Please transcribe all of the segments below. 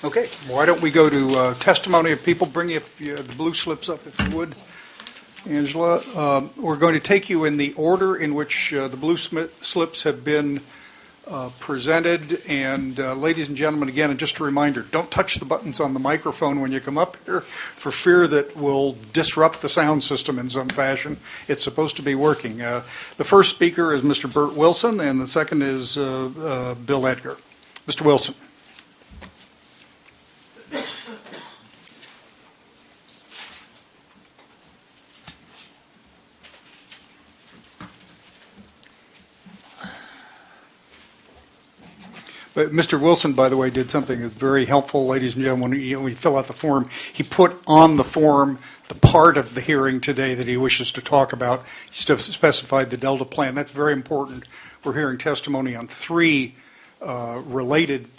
Okay, why don't we go to testimony of people? Bring the blue slips up if you would, Angela. We're going to take you in the order in which the blue slips have been presented. And ladies and gentlemen, again, and just a reminder, don't touch the buttons on the microphone when you come up here for fear that we'll disrupt the sound system in some fashion. It's supposed to be working. The first speaker is Mr. Bert Wilson, and the second is Bill Edgar. Mr. Wilson. But Mr. Wilson, by the way, did something that's very helpful, ladies and gentlemen. When you fill out the form, he put on the form the part of the hearing today that he wishes to talk about. He specified the Delta plan. That's very important. We're hearing testimony on three related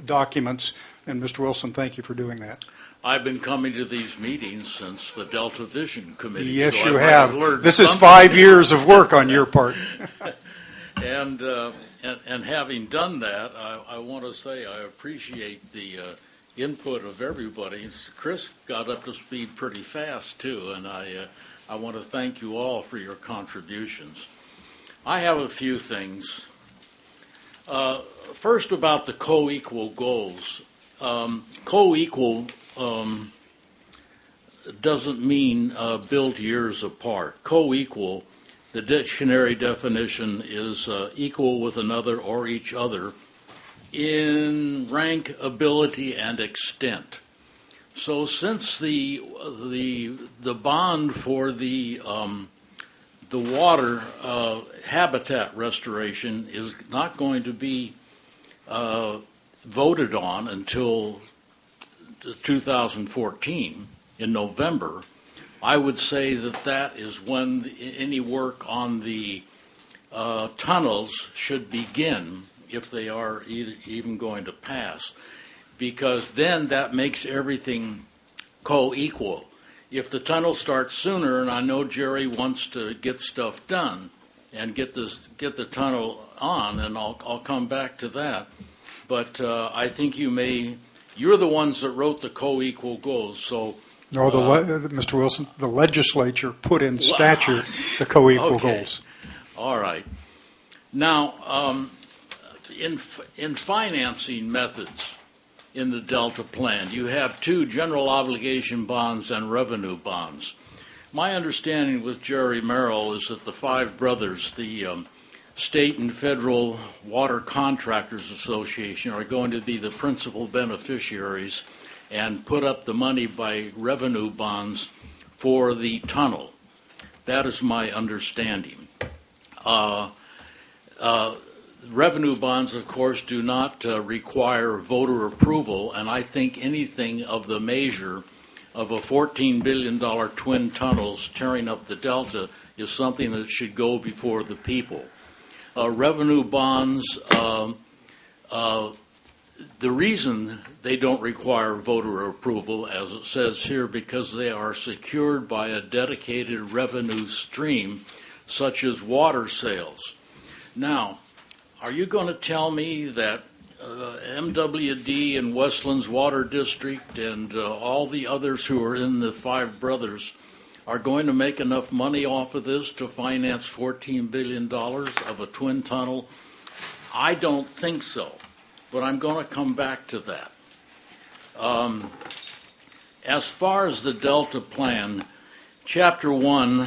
documents. And Mr. Wilson, thank you for doing that. I've been coming to these meetings since the Delta Vision Committee. Yes, so you I have. This is 5 years of work on your part. And having done that, I want to say I appreciate the input of everybody. Chris got up to speed pretty fast, too, and I want to thank you all for your contributions. I have a few things. First, about the co-equal goals. Co-equal doesn't mean build years apart. Co-equal, the dictionary definition is equal with another or each other in rank, ability, and extent. So since the bond for the water habitat restoration is not going to be voted on until 2014 in November, I would say that is when any work on the tunnels should begin, if they are even going to pass, because then that makes everything co-equal. If the tunnel starts sooner, and I know Jerry wants to get stuff done and get the tunnel on, and I'll come back to that, but I think you're the ones that wrote the co-equal goals, so. No, Mr. Wilson, the legislature put in statute the co-equal goals. All right. Now, in financing methods in the Delta plan, you have two general obligation bonds and revenue bonds. My understanding with Jerry Merrill is that the five brothers, the State and Federal Water Contractors Association, are going to be the principal beneficiaries and put up the money by revenue bonds for the tunnel. That is my understanding. Revenue bonds, of course, do not require voter approval, and I think anything of the measure of a $14 billion twin tunnels tearing up the Delta is something that should go before the people. Revenue bonds, the reason they don't require voter approval, as it says here, because they are secured by a dedicated revenue stream, such as water sales. Now, are you going to tell me that MWD and Westlands Water District and all the others who are in the five brothers are going to make enough money off of this to finance $14 billion of a twin tunnel? I don't think so. But I'm going to come back to that. As far as the Delta plan, Chapter 1,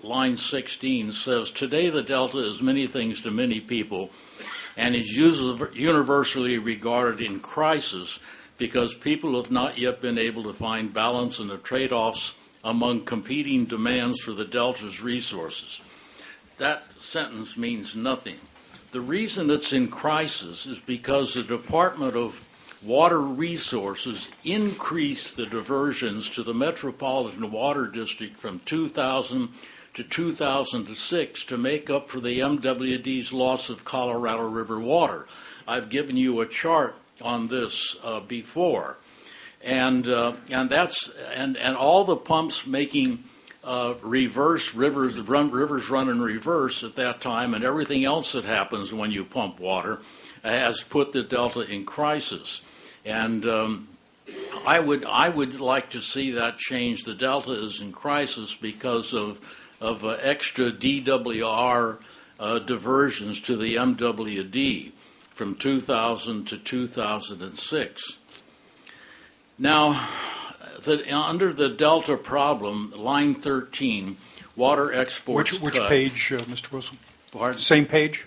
line 16 says, "Today the Delta is many things to many people and is universally regarded in crisis because people have not yet been able to find balance in the trade-offs among competing demands for the Delta's resources." That sentence means nothing. The reason it's in crisis is because the Department of Water Resources increased the diversions to the Metropolitan Water District from 2000 to 2006 to make up for the MWD's loss of Colorado River water. I've given you a chart on this before, and all the pumps making rivers run in reverse at that time, and everything else that happens when you pump water, has put the Delta in crisis. And I would like to see that change. The Delta is in crisis because of extra DWR diversions to the MWD from 2000 to 2006. Now, under the Delta problem, line 13, water exports. Which page, Mr. Wilson? Pardon? Same page?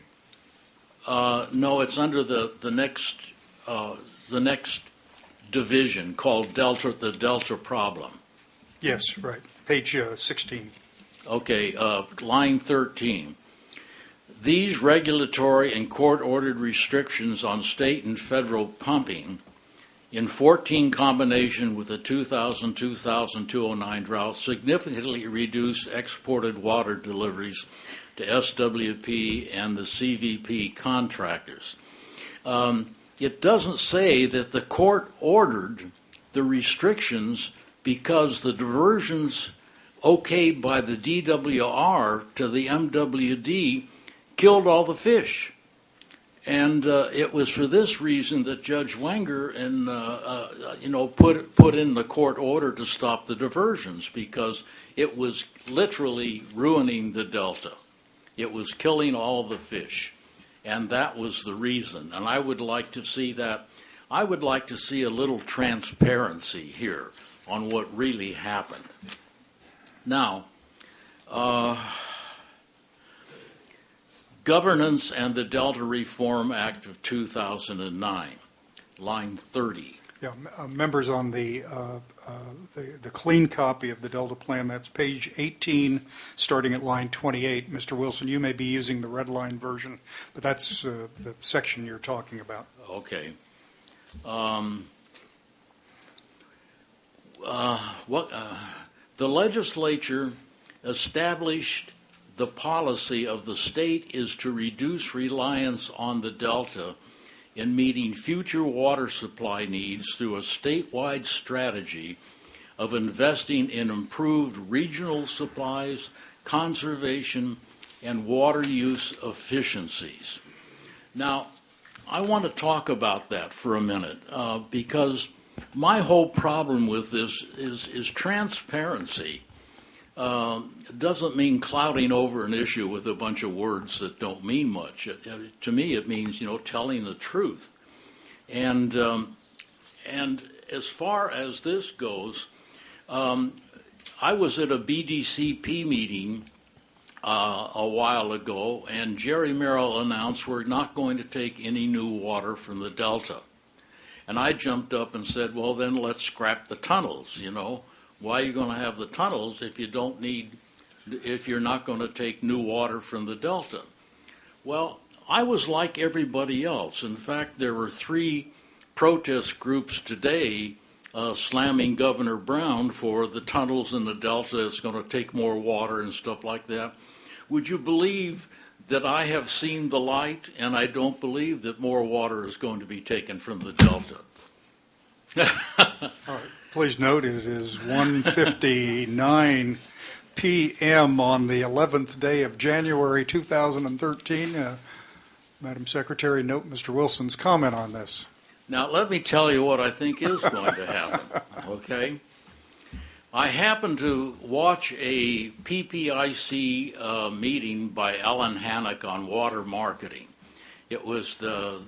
No, it's under the next division called Delta, the Delta problem. Yes, right. Page 16. Okay, line 13. These regulatory and court-ordered restrictions on state and federal pumping in 14 combination with the 2000-2009 drought significantly reduced exported water deliveries to SWP and the CVP contractors. It doesn't say that the court ordered the restrictions because the diversions okayed by the DWR to the MWD killed all the fish. And it was for this reason that Judge Wenger put in the court order to stop the diversions, because it was literally ruining the Delta. It was killing all the fish, and that was the reason. And I would like to see that. I would like to see a little transparency here on what really happened. Now, Governance and the Delta Reform Act of 2009, line 30. Yeah, members on the clean copy of the Delta Plan, that's page 18, starting at line 28. Mr. Wilson, you may be using the red line version, but that's the section you're talking about. Okay. The legislature established the policy of the state is to reduce reliance on the Delta in meeting future water supply needs through a statewide strategy of investing in improved regional supplies, conservation, and water use efficiencies. Now, I want to talk about that for a minute because my whole problem with this is transparency. Doesn't mean clouding over an issue with a bunch of words that don't mean much. To me, it means telling the truth. And as far as this goes, I was at a BDCP meeting a while ago, and Jerry Merrill announced we're not going to take any new water from the Delta. And I jumped up and said, well, then let's scrap the tunnels, Why are you going to have the tunnels if you're not going to take new water from the Delta? Well, I was like everybody else. In fact, there were 3 protest groups today slamming Governor Brown for the tunnels in the Delta. It's going to take more water and stuff like that. Would you believe that I have seen the light, and I don't believe that more water is going to be taken from the Delta? All right. Please note it is 1:59 p.m. on the 11th day of January 2013. Madam Secretary, note Mr. Wilson's comment on this. Now, let me tell you what I think is going to happen, okay? I happened to watch a PPIC meeting by Ellen Hannock on water marketing. It was the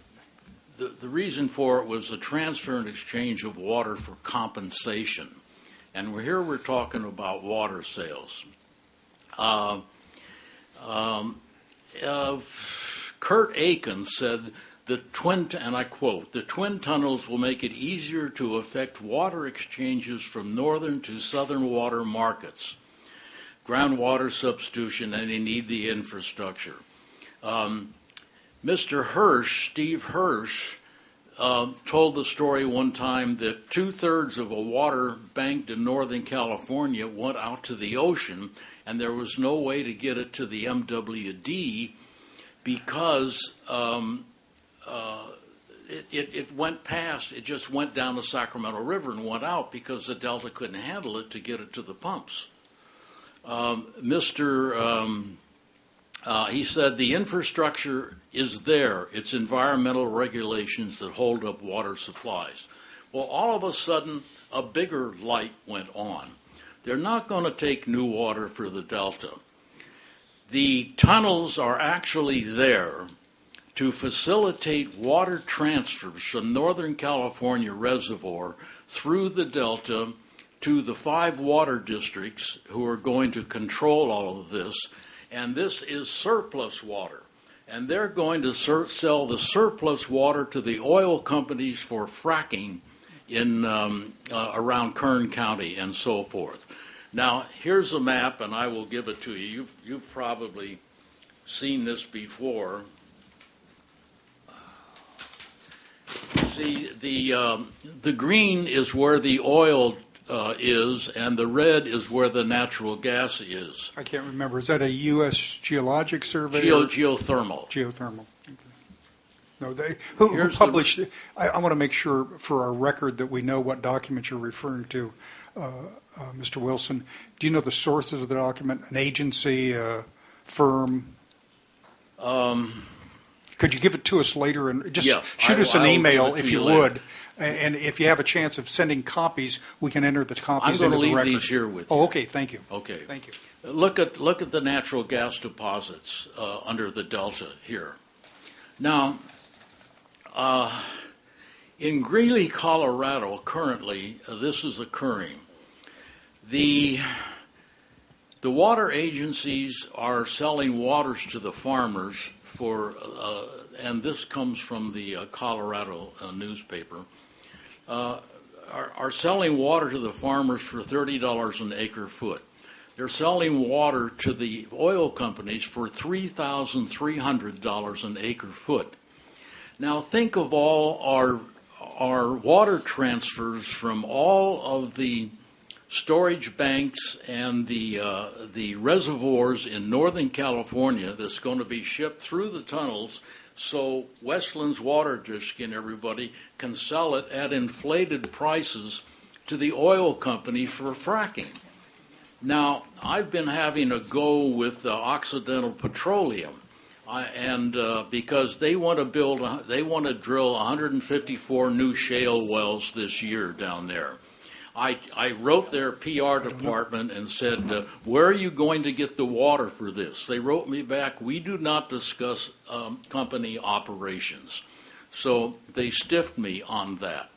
reason for it was the transfer and exchange of water for compensation. And we're talking about water sales. Kurt Aiken said, and I quote, the twin tunnels will make it easier to effect water exchanges from northern to southern water markets, groundwater substitution, and they need the infrastructure. Mr. Hirsch, Steve Hirsch, told the story one time that 2/3 of a water banked in Northern California went out to the ocean, and there was no way to get it to the MWD because it went past, it just went down the Sacramento River and went out because the Delta couldn't handle it to get it to the pumps. Mr. He said the infrastructure is there. It's environmental regulations that hold up water supplies. Well, all of a sudden, a bigger light went on. They're not going to take new water for the Delta. The tunnels are actually there to facilitate water transfers from Northern California Reservoir through the Delta to the 5 water districts who are going to control all of this. And this is surplus water. And they're going to sell the surplus water to the oil companies for fracking in around Kern County and so forth. Now, here's a map, and I will give it to you. You've probably seen this before. See, the green is where the oil is, and the red is where the natural gas is. I can't remember. Is that a U.S. Geologic Survey? Geothermal. Geothermal. Okay. No, who published it? I want to make sure for our record that we know what document you're referring to, Mr. Wilson. Do you know the sources of the document? An agency, a firm? Could you give it to us later and just shoot us an email if you would? And if you have a chance of sending copies, we can enter the copies into the record. I'm going to leave these here with you. Oh, okay. Thank you. Okay. Thank you. Look at the natural gas deposits under the Delta here. Now, in Greeley, Colorado, currently, this is occurring. The water agencies are selling waters to the farmers for, and this comes from the Colorado newspaper, are selling water to the farmers for $30 an acre foot. They're selling water to the oil companies for $3,300 an acre foot. Now think of all our water transfers from all of the storage banks and the reservoirs in Northern California that's going to be shipped through the tunnels so Westland's Water District and everybody can sell it at inflated prices to the oil company for fracking. Now, I've been having a go with Occidental Petroleum, because they want to drill 154 new shale wells this year down there. I wrote their PR department and said, where are you going to get the water for this? They wrote me back, we do not discuss company operations. So they stiffed me on that.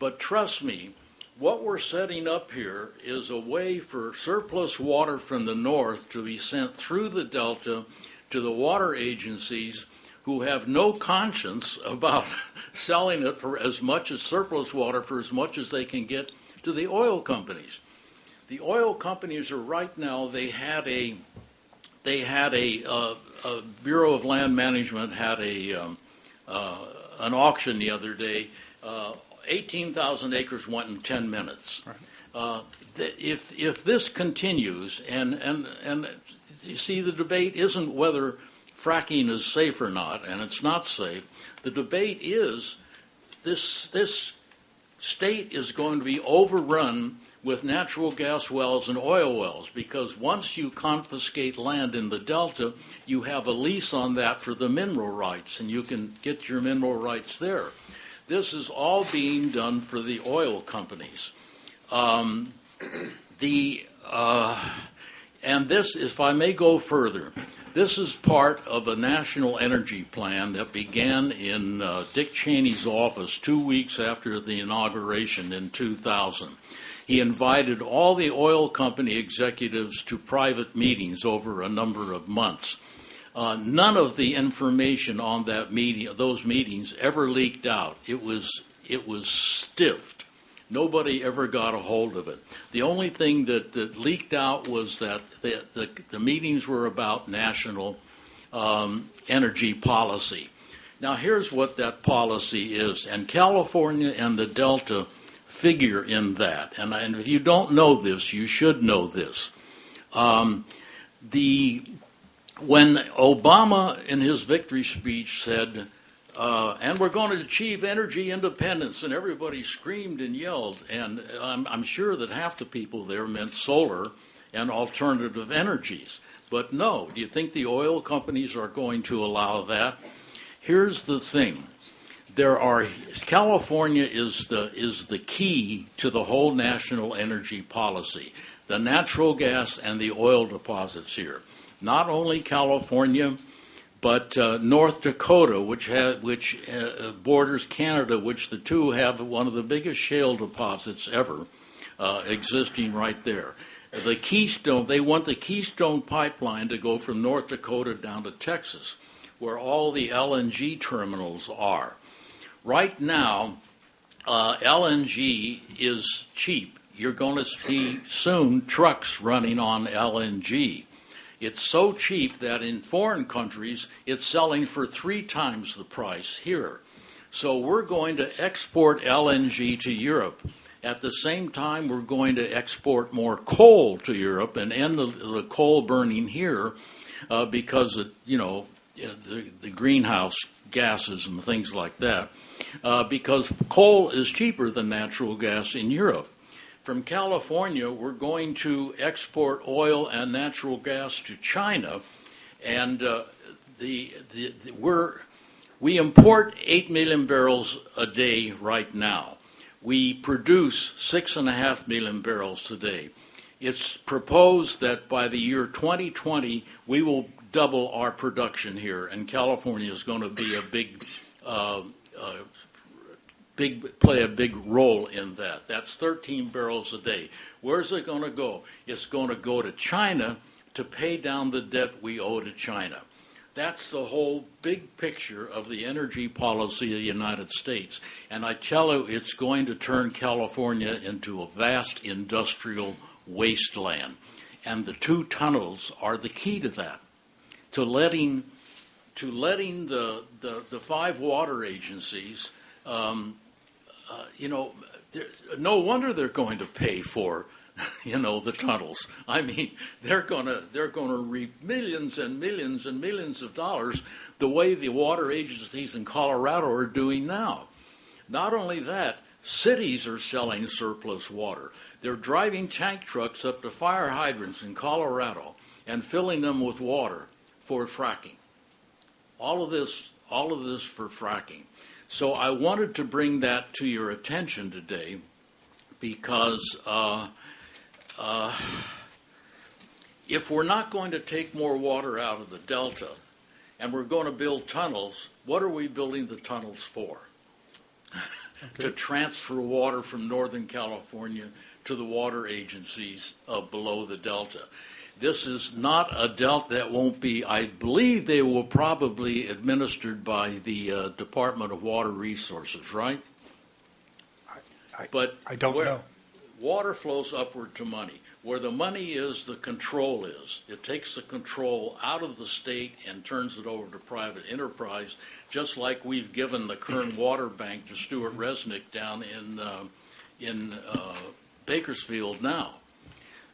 But trust me, what we're setting up here is a way for surplus water from the north to be sent through the Delta to the water agencies who have no conscience about selling it for as much as surplus water for as much as they can get to the oil companies. The oil companies are right now, they had a Bureau of Land Management had an auction the other day. 18,000 acres went in 10 minutes. Right. If this continues, and you see, the debate isn't whether fracking is safe or not, and it's not safe. The debate is this state is going to be overrun with natural gas wells and oil wells, because once you confiscate land in the Delta, you have a lease on that for the mineral rights, and you can get your mineral rights there. This is all being done for the oil companies. And this, if I may go further, this is part of a national energy plan that began in Dick Cheney's office 2 weeks after the inauguration in 2000. He invited all the oil company executives to private meetings over a number of months. None of the information on that those meetings ever leaked out. It was stiffed. Nobody ever got a hold of it. The only thing that leaked out was that the meetings were about national energy policy. Now, here's what that policy is, and California and the Delta figure in that. And if you don't know this, you should know this. When Obama, in his victory speech, said, and we're going to achieve energy independence, and everybody screamed and yelled, and I'm sure that half the people there meant solar and alternative energies. But no, do you think the oil companies are going to allow that? Here's the thing. California is the key to the whole national energy policy, the natural gas and the oil deposits here. Not only California, but North Dakota, which borders Canada, which the two have one of the biggest shale deposits ever existing right there. The Keystone, they want the Keystone pipeline to go from North Dakota down to Texas, where all the LNG terminals are. Right now, LNG is cheap. You're going to see soon trucks running on LNG. It's so cheap that in foreign countries, it's selling for 3 times the price here. So we're going to export LNG to Europe. At the same time, we're going to export more coal to Europe and end the coal burning here because of, the greenhouse gases and things like that. Because coal is cheaper than natural gas in Europe. From California, we're going to export oil and natural gas to China, and we import 8 million barrels a day right now. We produce 6.5 million barrels today. It's proposed that by the year 2020, we will double our production here, and California is going to be play a big role in that. That's 13 barrels a day. Where's it going to go? It's going to go to China to pay down the debt we owe to China. That's the whole big picture of the energy policy of the United States. And I tell you, it's going to turn California into a vast industrial wasteland. And the 2 tunnels are the key to that, to letting the 5 water agencies, no wonder they're going to pay for, the tunnels. I mean, they're going to reap millions and millions and millions of dollars the way the water agencies in Colorado are doing now. Not only that, cities are selling surplus water. They're driving tank trucks up to fire hydrants in Colorado and filling them with water for fracking. All of this for fracking. So I wanted to bring that to your attention today because if we're not going to take more water out of the Delta and we're going to build tunnels, what are we building the tunnels for? To transfer water from Northern California to the water agencies below the Delta. This is not a delta that won't be, I believe they will probably administered by the Department of Water Resources, right? But I don't know. Water flows upward to money. Where the money is, the control is. It takes the control out of the state and turns it over to private enterprise, just like we've given the Kern Water Bank to Stuart Resnick down in Bakersfield now.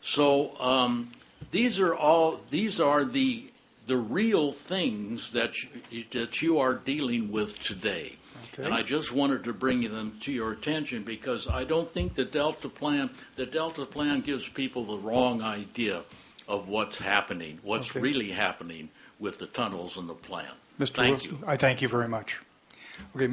So these are the real things that you are dealing with today. Okay. And I just wanted to bring them to your attention because I don't think the Delta Plan gives people the wrong idea of what's happening, what's really happening with the tunnels and the plan. Mr. Thank Wilson, you. I thank you very much. Okay.